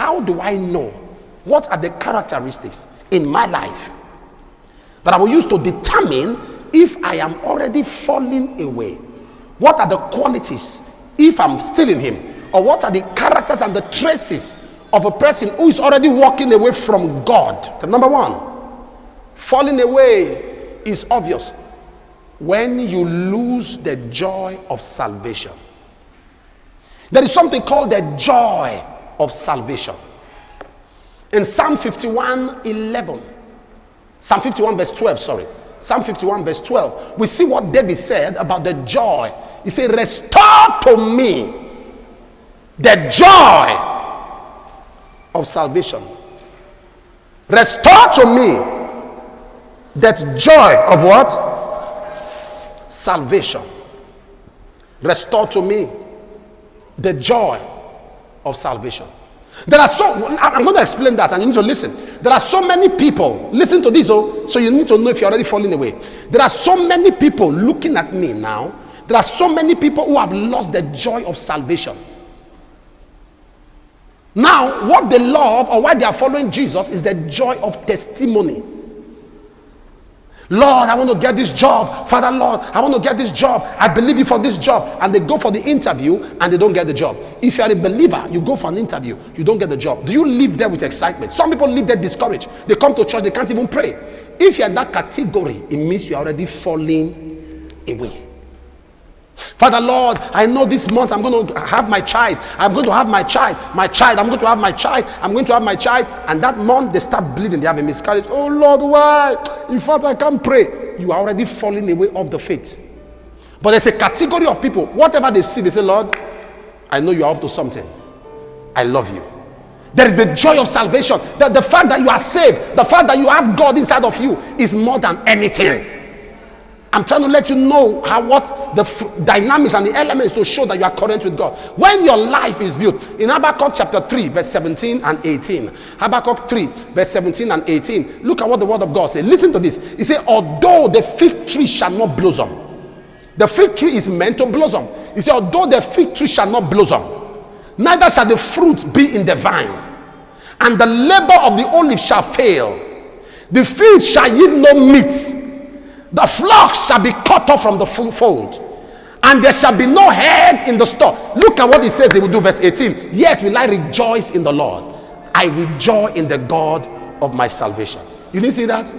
how do I know? What are the characteristics in my life that I will use to determine if I am already falling away? What are the qualities if I'm still in him? Or what are the characters and the traces of a person who is already walking away from God? The number one, falling away is obvious when you lose the joy of salvation. There is something called the joy of salvation. In Psalm 51:11, Psalm 51 verse 12, Psalm 51 verse 12, we see what David said about the joy. He said, restore to me the joy of salvation. Restore to me that joy of what? Salvation. Restore to me the joy of salvation. There are I'm going to explain that and you need to listen. There are so many people, listen to this, so you need to know if you're already falling away. There are so many people looking at me now. There are so many people who have lost the joy of salvation. Now, what they love or why they are following Jesus is the joy of testimony. Lord, I want to get this job. Father, Lord, I want to get this job. I believe you for this job. And they go for the interview and they don't get the job. If you are a believer, you go for an interview, you don't get the job. Do you live there with excitement? Some people live there discouraged. They come to church, they can't even pray. If you're in that category, it means you're already falling away. Father, Lord, I know this month I'm going to have my child. I'm going to have my child. I'm going to have my child. I'm going to have my child. And that month they start bleeding. They have a miscarriage. Oh Lord, why? In fact, I can't pray. You are already falling away of the faith. But there's a category of people. Whatever they see, they say, Lord, I know you are up to something. I love you. There is the joy of salvation. The fact that you are saved, the fact that you have God inside of you is more than anything. I'm trying to let you know what the dynamics and the elements to show that you are current with God. When your life is built, in Habakkuk chapter 3, verse 17 and 18. Habakkuk 3, verse 17 and 18. Look at what the word of God says. Listen to this. He said, although the fig tree shall not blossom. The fig tree is meant to blossom. He said, although the fig tree shall not blossom, neither shall the fruit be in the vine. And the labor of the olive shall fail. The field shall yield no meat. The flocks shall be cut off from the fold, and there shall be no head in the store. Look at what he says he will do, verse 18. Yet will I rejoice in the Lord. I will joy in the God of my salvation. You didn't see that?